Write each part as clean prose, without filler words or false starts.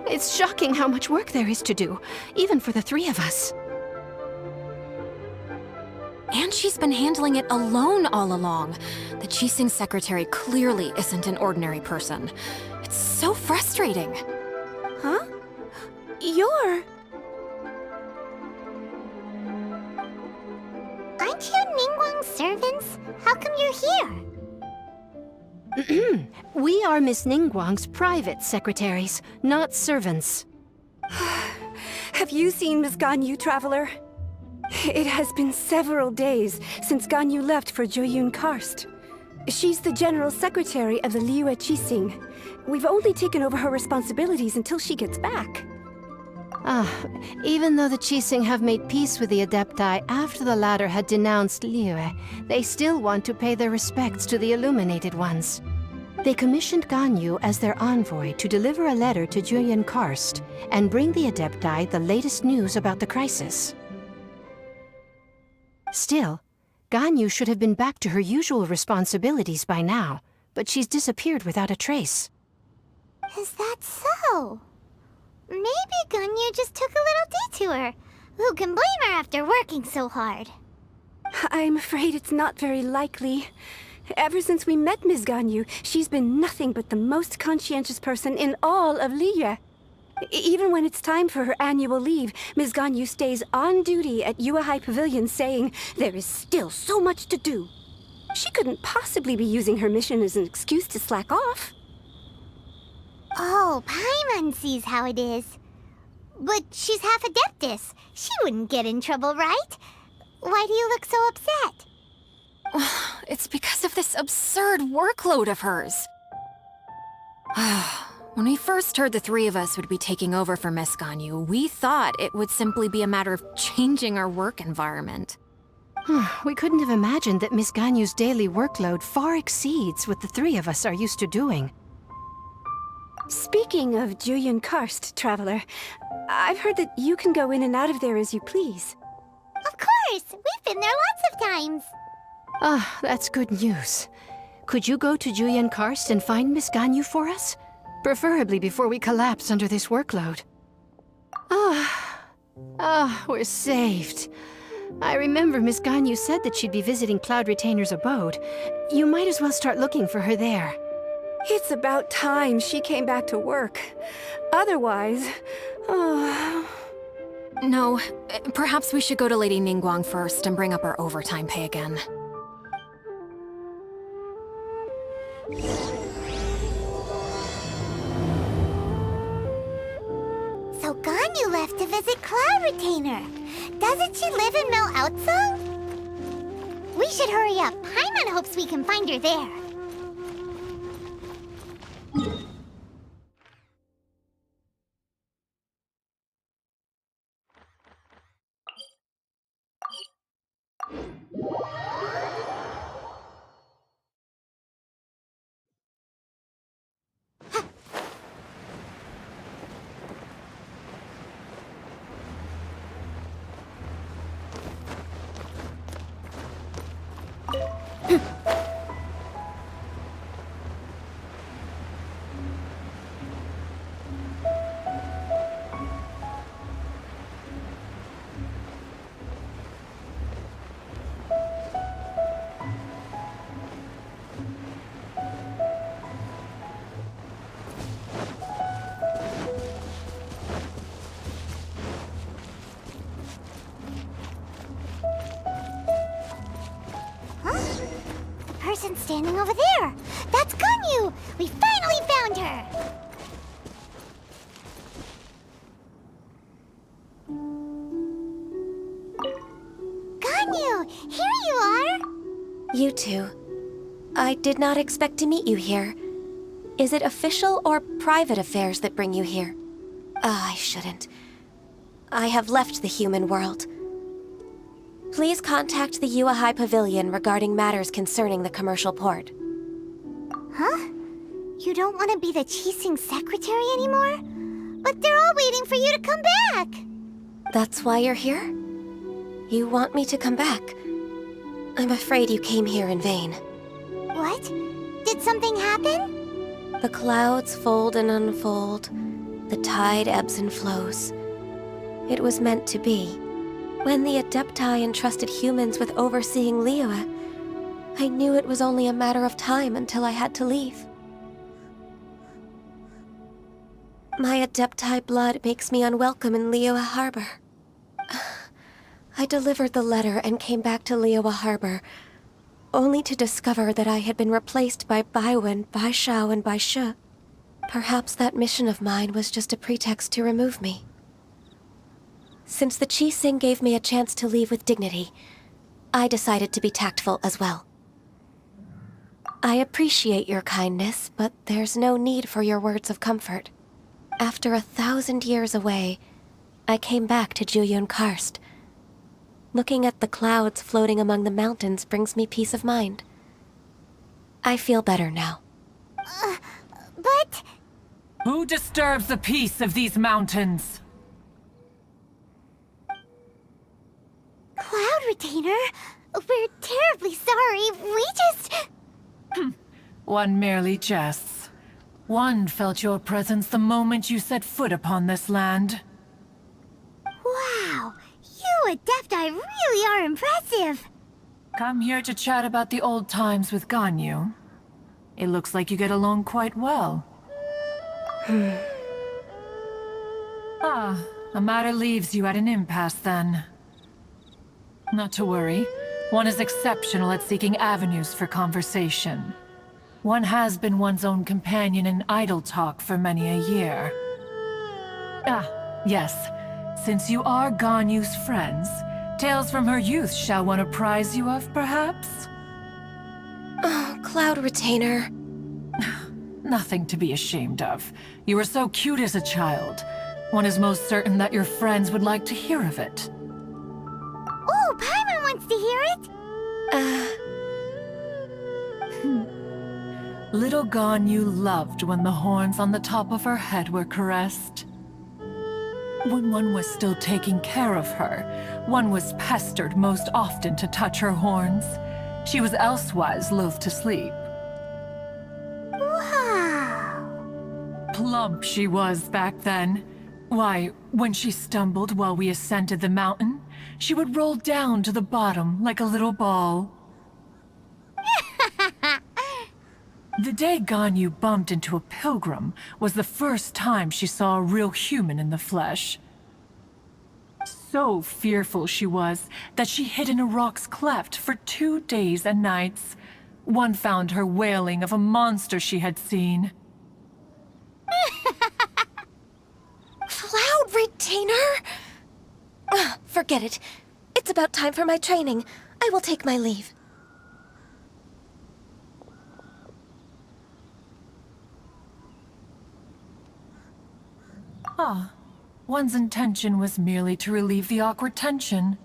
It's shocking how much work there is to do, even for the three of us. And she's been handling it alone all along. The Qixing secretary clearly isn't an ordinary person. It's so frustrating. Huh? You're... Aren't you Ningguang's servants? How come you're here? We are Miss Ningguang's private secretaries, not servants. Have you seen Miss Ganyu, Traveler? It has been several days since Ganyu left for Jueyun Karst. She's the general secretary of the Liyue Qixing. We've only taken over her responsibilities until she gets back. Even though the Qixing have made peace with the Adepti after the latter had denounced Liyue, they still want to pay their respects to the illuminated ones. They commissioned Ganyu as their envoy to deliver a letter to Jueyun Karst and bring the Adepti the latest news about the crisis. Still, Ganyu should have been back to her usual responsibilities by now, but she's disappeared without a trace. Is that so? Maybe Ganyu just took a little detour. Who can blame her after working so hard? I'm afraid it's not very likely. Ever since we met Ms. Ganyu, she's been nothing but the most conscientious person in all of Liyue. Even when it's time for her annual leave, Ms. Ganyu stays on duty at Yuehai Pavilion saying there is still so much to do. She couldn't possibly be using her mission as an excuse to slack off. Oh, Paimon sees how it is. But she's half Adeptus. She wouldn't get in trouble, right? Why do you look so upset? It's because of this absurd workload of hers. When we first heard the three of us would be taking over for Miss Ganyu, we thought it would simply be a matter of changing our work environment. We couldn't have imagined that Miss Ganyu's daily workload far exceeds what the three of us are used to doing. Speaking of Jueyun Karst, Traveler, I've heard that you can go in and out of there as you please. Of course! We've been there lots of times! That's good news. Could you go to Jueyun Karst and find Miss Ganyu for us? Preferably before we collapse under this workload. We're saved. I remember Miss Ganyu said that she'd be visiting Cloud Retainer's abode. You might as well start looking for her there. It's about time she came back to work. Otherwise... No, perhaps we should go to Lady Ningguang first and bring up our overtime pay again. So Ganyu left to visit Cloud Retainer. Doesn't she live in Mel Outsong? We should hurry up. Paimon hopes we can find her there. Person standing over there! That's Ganyu! We finally found her! Ganyu! Here you are! You two. I did not expect to meet you here. Is it official or private affairs that bring you here? I shouldn't. I have left the human world. Please contact the Yuehai Pavilion regarding matters concerning the commercial port. Huh? You don't want to be the Qixing secretary anymore? But they're all waiting for you to come back! That's why you're here? You want me to come back? I'm afraid you came here in vain. What? Did something happen? The clouds fold and unfold, The tide ebbs and flows. It was meant to be. When the Adepti entrusted humans with overseeing Liyue, I knew it was only a matter of time until I had to leave. My Adepti blood makes me unwelcome in Liyue Harbor. I delivered the letter and came back to Liyue Harbor, only to discover that I had been replaced by Baiwen, Baishao, and Baishe. Perhaps that mission of mine was just a pretext to remove me. Since the Qixing gave me a chance to leave with dignity, I decided to be tactful as well. I appreciate your kindness, but there's no need for your words of comfort. After 1,000 years away, I came back to Jueyun Karst. Looking at the clouds floating among the mountains brings me peace of mind. I feel better now. But... Who disturbs the peace of these mountains? Cloud Retainer? We're terribly sorry. We just... One merely jests. One felt your presence the moment you set foot upon this land. Wow! You Adepti really are impressive! Come here to chat about the old times with Ganyu. It looks like you get along quite well. A matter leaves you at an impasse then. Not to worry. One is exceptional at seeking avenues for conversation. One has been one's own companion in idle talk for many a year. Yes. Since you are Ganyu's friends, tales from her youth shall one apprise you of, perhaps? Oh, Cloud Retainer. Nothing to be ashamed of. You were so cute as a child. One is most certain that your friends would like to hear of it. Oh, Paimon wants to hear it! Little Ganyu loved when the horns on the top of her head were caressed. When one was still taking care of her, one was pestered most often to touch her horns. She was elsewise loath to sleep. Wow! Plump she was back then. Why, when she stumbled while we ascended the mountain, she would roll down to the bottom like a little ball. The day Ganyu bumped into a pilgrim was the first time she saw a real human in the flesh. So fearful she was that she hid in a rock's cleft for 2 days and nights. One found her wailing of a monster she had seen. Cloud Retainer? Forget it. It's about time for my training. I will take my leave. One's intention was merely to relieve the awkward tension.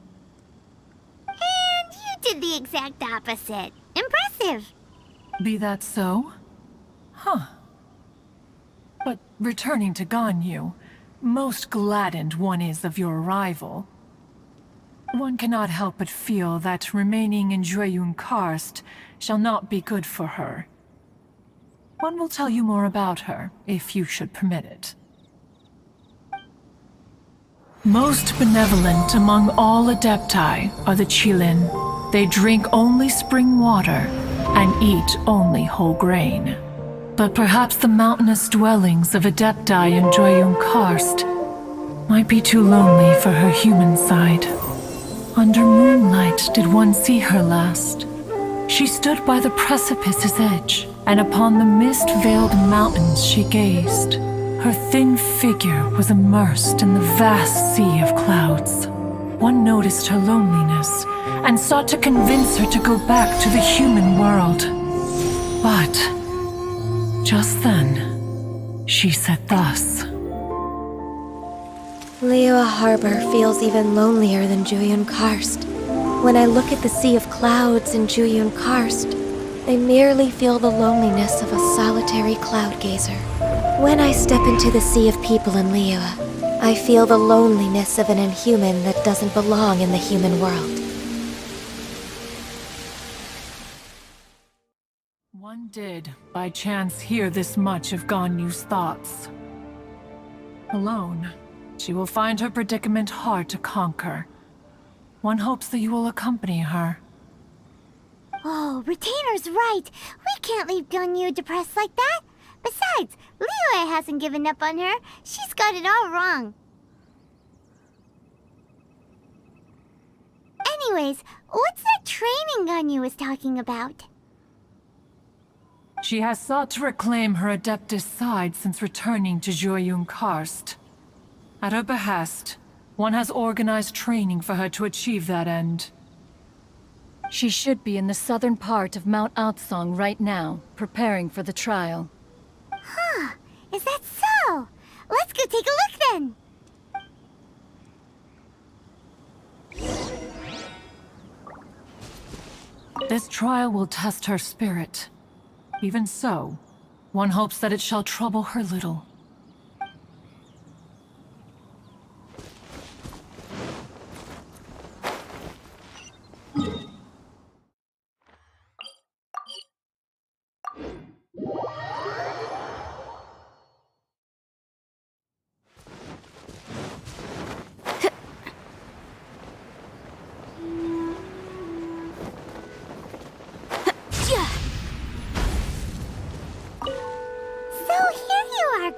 And you did the exact opposite. Impressive! Be that so? But returning to Ganyu, most gladdened one is of your arrival. One cannot help but feel that remaining in Jueyun Karst shall not be good for her. One will tell you more about her, if you should permit it. Most benevolent among all Adepti are the Qilin. They drink only spring water and eat only whole grain. But perhaps the mountainous dwellings of Adepti in Jueyun Karst might be too lonely for her human side. Under moonlight did one see her last. She stood by the precipice's edge, and upon the mist-veiled mountains she gazed. Her thin figure was immersed in the vast sea of clouds. One noticed her loneliness and sought to convince her to go back to the human world. But just then, she said thus. Liyue Harbor feels even lonelier than Jueyun Karst. When I look at the sea of clouds in Jueyun Karst, I merely feel the loneliness of a solitary cloud gazer. When I step into the sea of people in Liyue, I feel the loneliness of an inhuman that doesn't belong in the human world. One did, by chance, hear this much of Ganyu's thoughts. Alone, she will find her predicament hard to conquer. One hopes that you will accompany her. Oh, Retainer's right. We can't leave Ganyu depressed like that. Besides, Liyue hasn't given up on her. She's got it all wrong. Anyways, what's that training Ganyu was talking about? She has sought to reclaim her Adeptus side since returning to Jueyun Karst. At her behest, one has organized training for her to achieve that end. She should be in the southern part of Mount Aotsong right now, preparing for the trial. Huh, is that so? Let's go take a look then! This trial will test her spirit. Even so, one hopes that it shall trouble her little.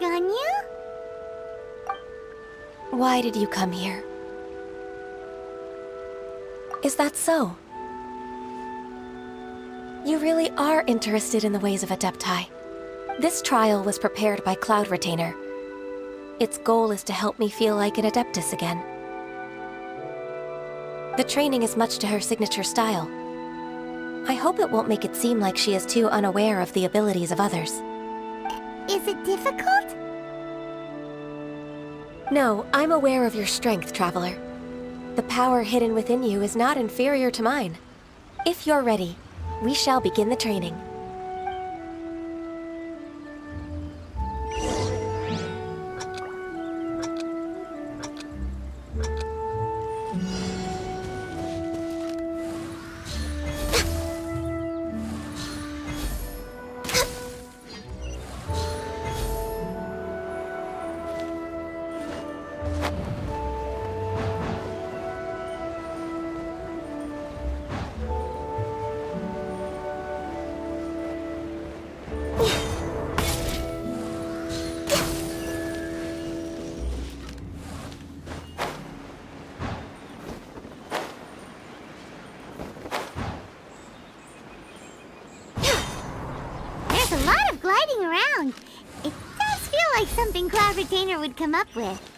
Ganyu? Why did you come here? Is that so? You really are interested in the ways of Adepti. This trial was prepared by Cloud Retainer. Its goal is to help me feel like an Adeptus again. The training is much to her signature style. I hope it won't make it seem like she is too unaware of the abilities of others. Is it difficult? No, I'm aware of your strength, Traveler. The power hidden within you is not inferior to mine. If you're ready, we shall begin the training. Gliding around. It does feel like something Cloud Retainer would come up with.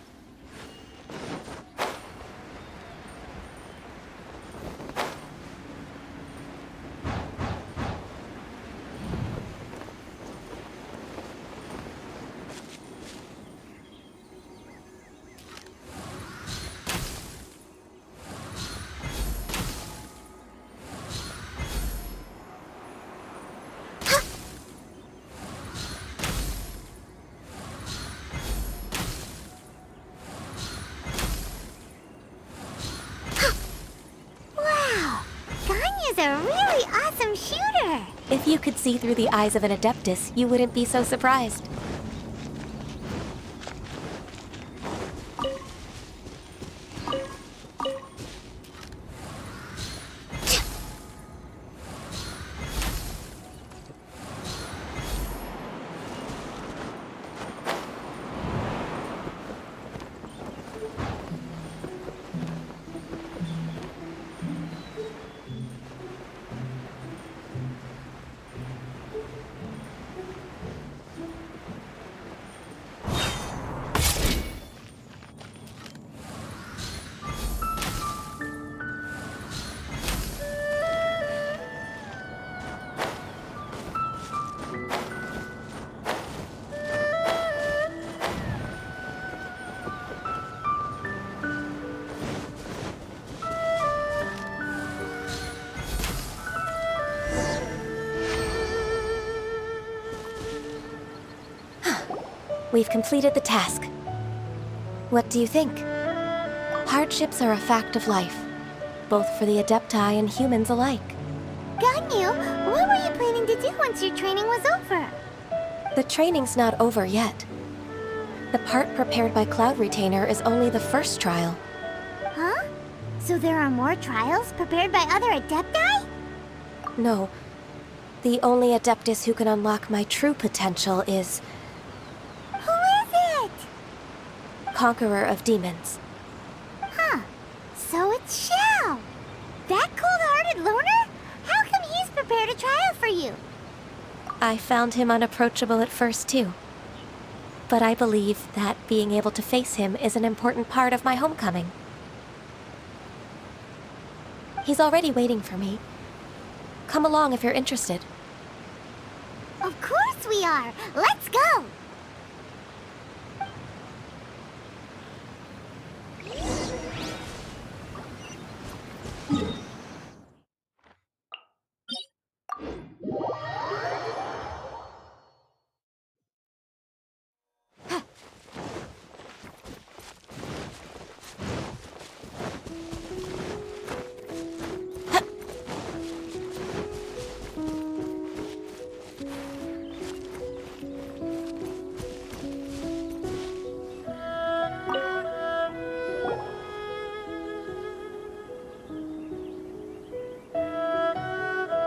A really awesome shooter! If you could see through the eyes of an Adeptus, you wouldn't be so surprised. We've completed the task. What do you think? Hardships are a fact of life, both for the Adepti and humans alike. Ganyu, what were you planning to do once your training was over? The training's not over yet. the part prepared by Cloud Retainer is only the first trial. Huh? So there are more trials prepared by other Adepti? No. The only Adeptus who can unlock my true potential is... Who is it? Conqueror of Demons. Huh. So it's Shao. That cold-hearted loner? How come he's prepared a trial for you? I found him unapproachable at first, too. But I believe that being able to face him is an important part of my homecoming. He's already waiting for me. Come along if you're interested. Of course we are! Let's go!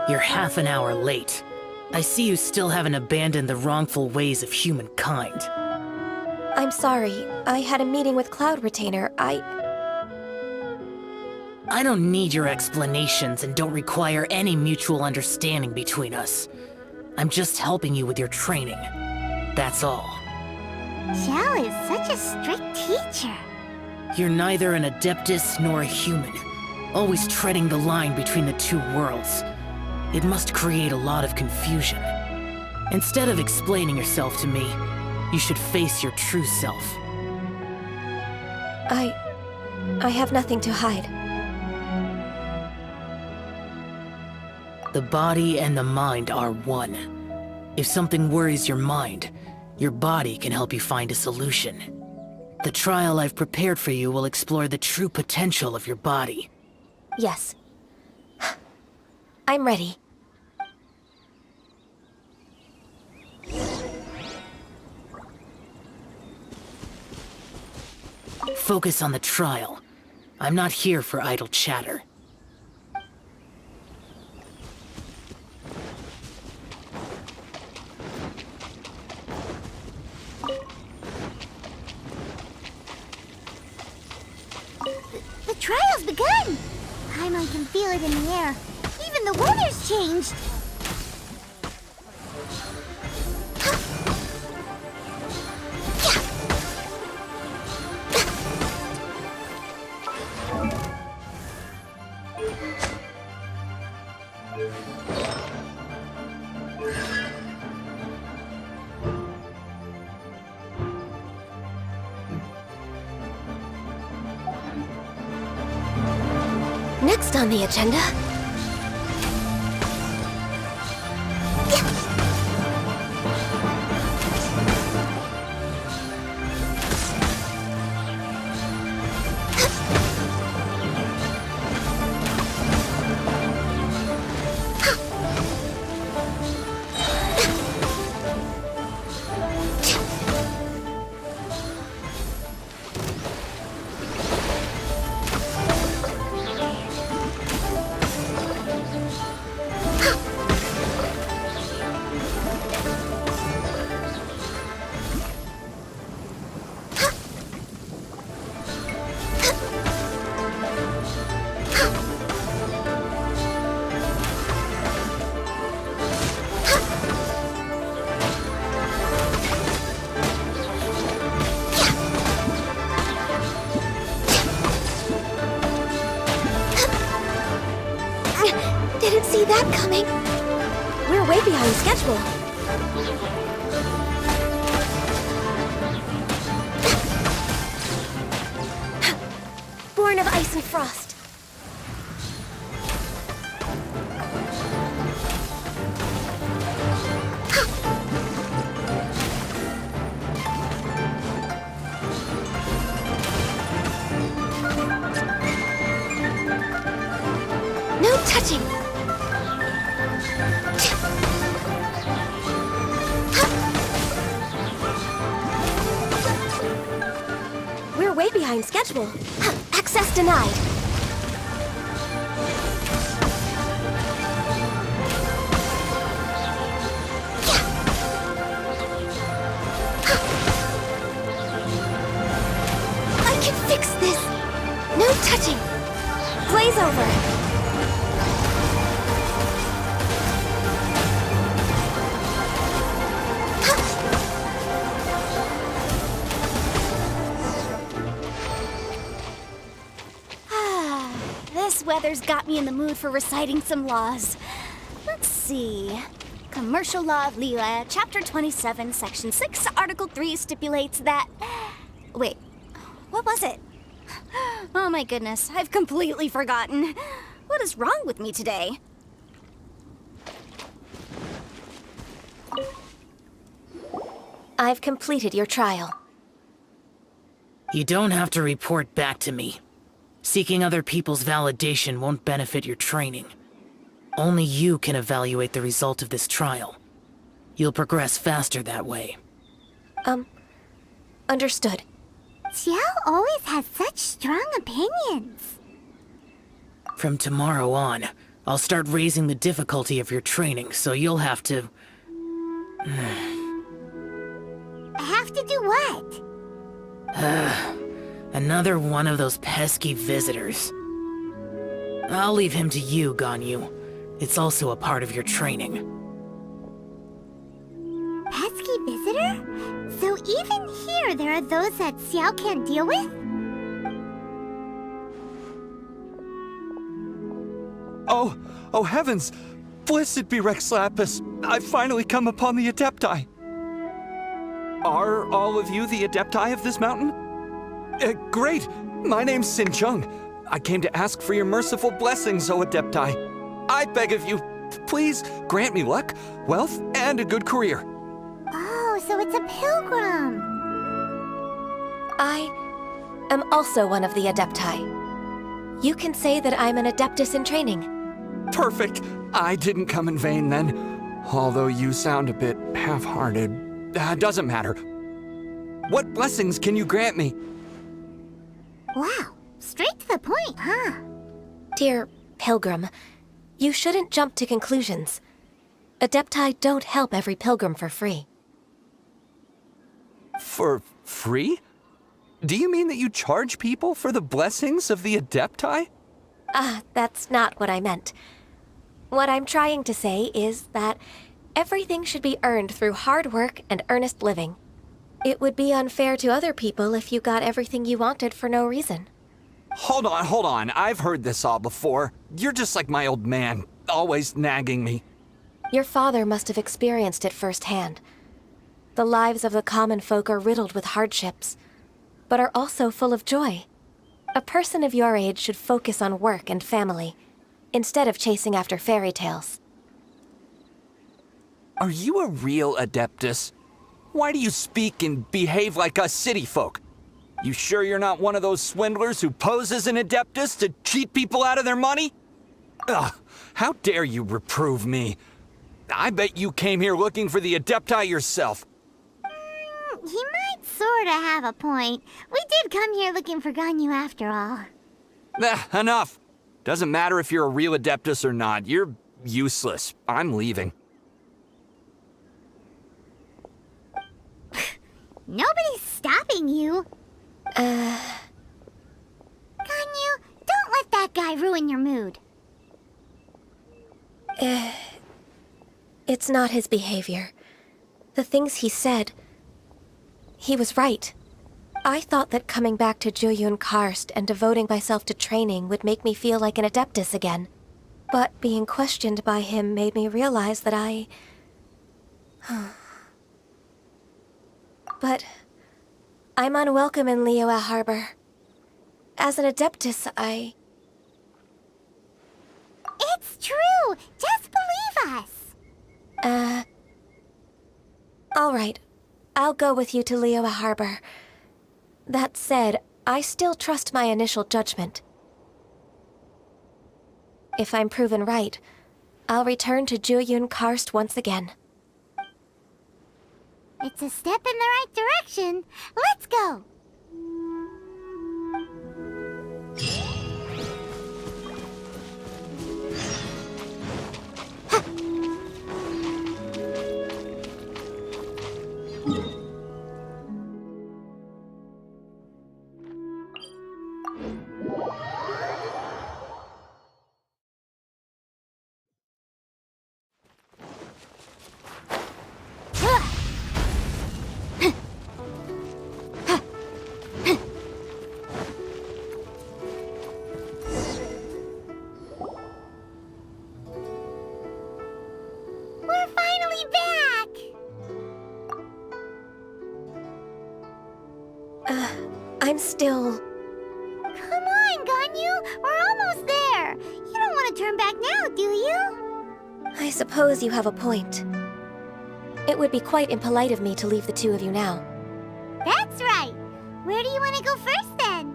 You're half an hour late. I see you still haven't abandoned the wrongful ways of humankind. I'm sorry. I had a meeting with Cloud Retainer. I don't need your explanations and don't require any mutual understanding between us. I'm just helping you with your training. That's all. Shao is such a strict teacher. You're neither an Adeptus nor a human, always treading the line between the two worlds. It must create a lot of confusion. Instead of explaining yourself to me, you should face your true self. I have nothing to hide. The body and the mind are one. If something worries your mind, your body can help you find a solution. The trial I've prepared for you will explore the true potential of your body. Yes. I'm ready. Focus on the trial. I'm not here for idle chatter. The trial's begun! Paimon can feel it in the air. Even the weather's changed! Next on the agenda... Didn't see that coming. We're way behind schedule. Born of ice and frost. No touching. way behind schedule. Access denied. I can fix this. No touching. Blaze over. This weather's got me in the mood for reciting some laws. Let's see. Commercial Law of Liyue, Chapter 27, Section 6, Article 3 stipulates that... Wait, what was it? Oh my goodness, I've completely forgotten. What is wrong with me today? I've completed your trial. You don't have to report back to me. Seeking other people's validation won't benefit your training. Only you can evaluate the result of this trial. You'll progress faster that way. Understood. Xiao always has such strong opinions. From tomorrow on, I'll start raising the difficulty of your training, so you'll have to... Have to do what? Another one of those pesky visitors. I'll leave him to you, Ganyu. It's also a part of your training. Pesky visitor? So even here there are those that Xiao can't deal with? Oh heavens! Blessed be Rex Lapis! I've finally come upon the Adepti! Are all of you the Adepti of this mountain? Great! My name's Sin Chung. I came to ask for your merciful blessings, O Adepti. I beg of you, please grant me luck, wealth, and a good career. Oh, so it's a pilgrim. I am also one of the Adepti. You can say that I'm an Adeptus in training. Perfect. I didn't come in vain then. Although you sound a bit half-hearted. Doesn't matter. What blessings can you grant me? Wow, straight to the point, huh? Dear Pilgrim, you shouldn't jump to conclusions. Adepti don't help every pilgrim for free. For free? Do you mean that you charge people for the blessings of the Adepti? That's not what I meant. What I'm trying to say is that everything should be earned through hard work and earnest living. It would be unfair to other people if you got everything you wanted for no reason. Hold on. I've heard this all before. You're just like my old man, always nagging me. Your father must have experienced it firsthand. The lives of the common folk are riddled with hardships, but are also full of joy. A person of your age should focus on work and family, instead of chasing after fairy tales. Are you a real Adeptus? Why do you speak and behave like us city folk? You sure you're not one of those swindlers who pose as an Adeptus to cheat people out of their money? Ugh, how dare you reprove me? I bet you came here looking for the Adepti yourself. He might sorta have a point. We did come here looking for Ganyu after all. Enough. Doesn't matter if you're a real Adeptus or not. You're useless. I'm leaving. Nobody's stopping you. Ganyu, don't let that guy ruin your mood. It's not his behavior. The things he said... He was right. I thought that coming back to Jueyun Karst and devoting myself to training would make me feel like an Adeptus again. But being questioned by him made me realize that I... But I'm unwelcome in Liyue Harbor. As an Adeptus, It's true! Just believe us! All right. I'll go with you to Liyue Harbor. That said, I still trust my initial judgment. If I'm proven right, I'll return to Jueyun Karst once again. It's a step in the right direction. Let's go! I'm still... Come on, Ganyu! We're almost there! You don't want to turn back now, do you? I suppose you have a point. It would be quite impolite of me to leave the two of you now. That's right! Where do you want to go first, then?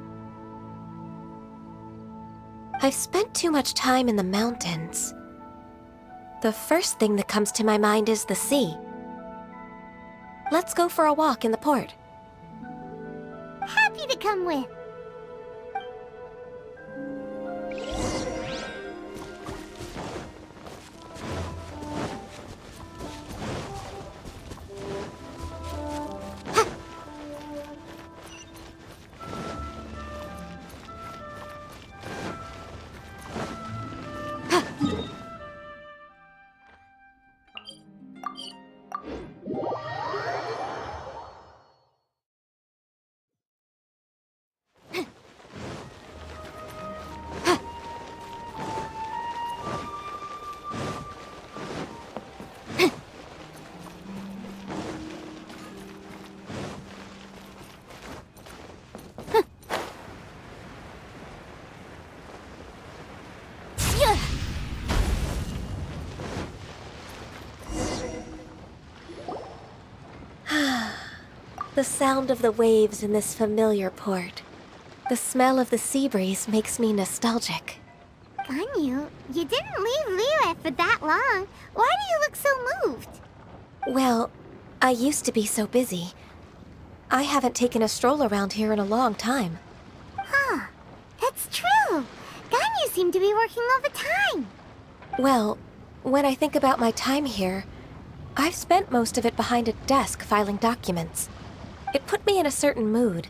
I've spent too much time in the mountains. The first thing that comes to my mind is the sea. Let's go for a walk in the port. Happy to come with. The sound of the waves in this familiar port. The smell of the sea breeze makes me nostalgic. Ganyu, you didn't leave Liyue for that long. Why do you look so moved? Well, I used to be so busy. I haven't taken a stroll around here in a long time. Huh. That's true. Ganyu seemed to be working all the time. Well, when I think about my time here, I've spent most of it behind a desk filing documents. It put me in a certain mood,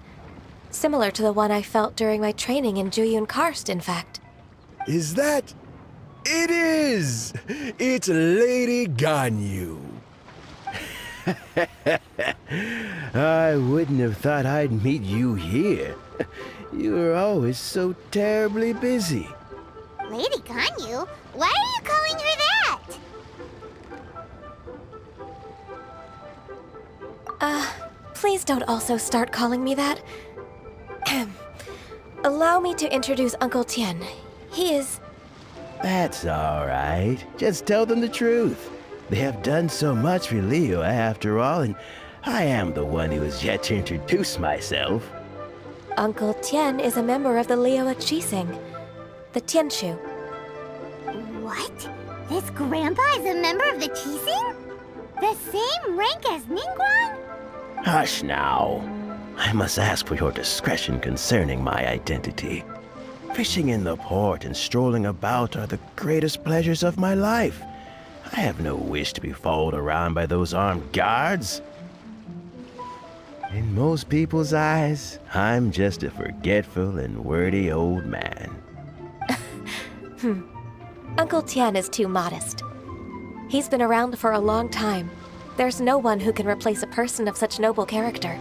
similar to the one I felt during my training in Jueyun Karst, in fact. Is that... It is! It's Lady Ganyu. I wouldn't have thought I'd meet you here. You were always so terribly busy. Lady Ganyu? Why are you calling her that? Please don't also start calling me that. Allow me to introduce Uncle Tien. He is... That's all right. Just tell them the truth. They have done so much for Liyue after all, and I am the one who has yet to introduce myself. Uncle Tien is a member of the Liyue Qixing, the Tianshu. What? This grandpa is a member of the Qixing? The same rank as Ningguang? Hush now. I must ask for your discretion concerning my identity. Fishing in the port and strolling about are the greatest pleasures of my life. I have no wish to be followed around by those armed guards. In most people's eyes, I'm just a forgetful and wordy old man. Uncle Tien is too modest. He's been around for a long time. There's no one who can replace a person of such noble character.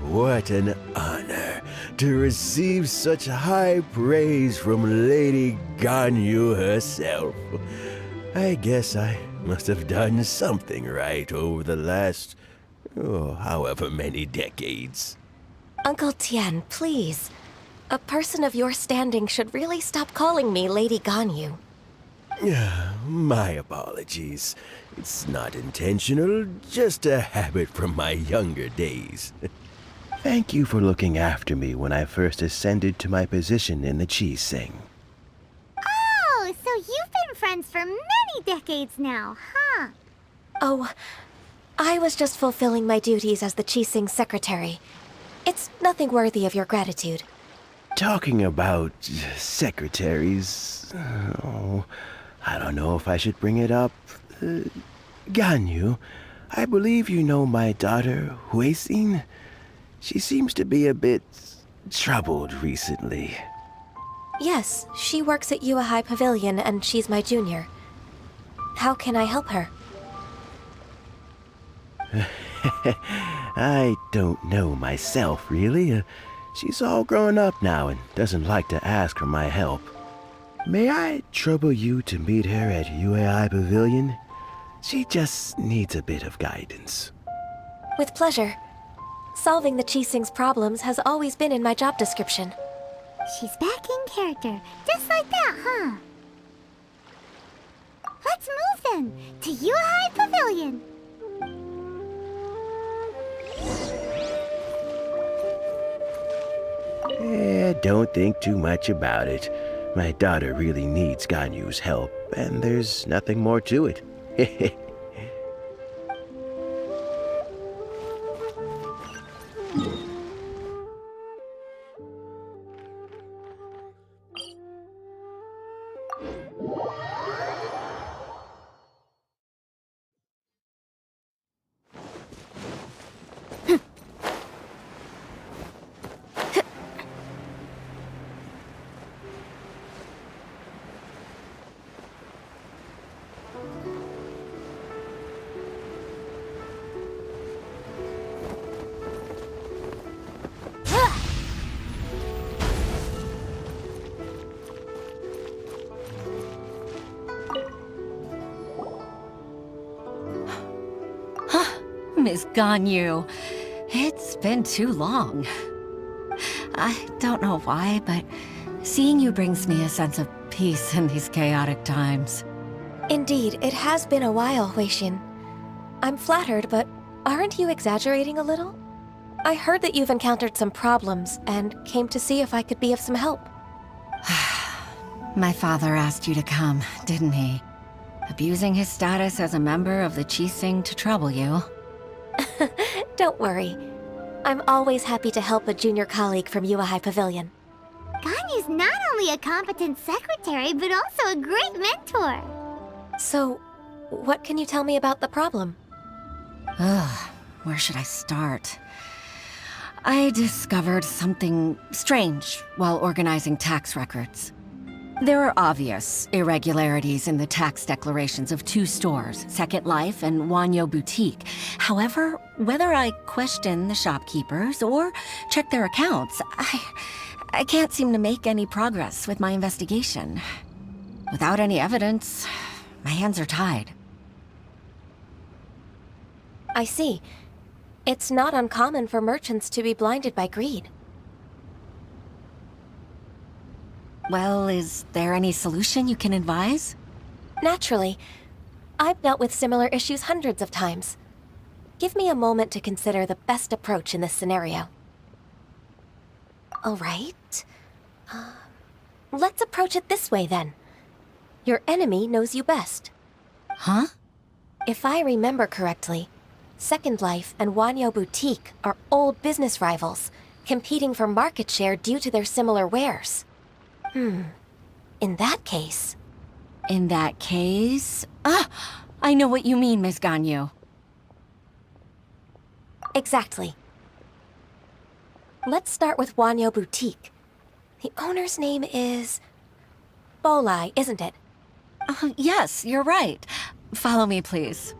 What an honor to receive such high praise from Lady Ganyu herself. I guess I must have done something right over the last, however many decades. Uncle Tien, please. A person of your standing should really stop calling me Lady Ganyu. My apologies. It's not intentional, just a habit from my younger days. Thank you for looking after me when I first ascended to my position in the Qixing. Oh, so you've been friends for many decades now, huh? Oh, I was just fulfilling my duties as the Qixing secretary. It's nothing worthy of your gratitude. Talking about secretaries... I don't know if I should bring it up. Ganyu, I believe you know my daughter, Huixin. She seems to be a bit troubled recently. Yes, she works at Yuehai Pavilion and she's my junior. How can I help her? I don't know myself, really. She's all grown up now and doesn't like to ask for my help. May I trouble you to meet her at Yuehai Pavilion? She just needs a bit of guidance. With pleasure. Solving the Qixing's problems has always been in my job description. She's back in character, just like that, huh? Let's move then, to Yuehai Pavilion. Don't think too much about it. My daughter really needs Ganyu's help, and there's nothing more to it. Miss Ganyu, it's been too long. I don't know why, but seeing you brings me a sense of peace in these chaotic times. Indeed, it has been a while, Huixin. I'm flattered, but aren't you exaggerating a little? I heard that you've encountered some problems and came to see if I could be of some help. My father asked you to come, didn't he? Abusing his status as a member of the Qixing to trouble you. Don't worry. I'm always happy to help a junior colleague from Yuehai Pavilion. Ganyu's not only a competent secretary, but also a great mentor. So, what can you tell me about the problem? Ugh, where should I start? I discovered something strange while organizing tax records. There are obvious irregularities in the tax declarations of two stores, Second Life and Wanyo Boutique. However, whether I question the shopkeepers or check their accounts, I can't seem to make any progress with my investigation. Without any evidence, my hands are tied. I see. It's not uncommon for merchants to be blinded by greed. Well, is there any solution you can advise? Naturally. I've dealt with similar issues hundreds of times. Give me a moment to consider the best approach in this scenario. All right. Let's approach it this way, then. Your enemy knows you best. Huh? If I remember correctly, Second Life and Wanyo Boutique are old business rivals, competing for market share due to their similar wares. In that case... In that case... I know what you mean, Miss Ganyu. Exactly. Let's start with Wanyo Boutique. The owner's name is... Bolai, isn't it? Yes, you're right. Follow me, please.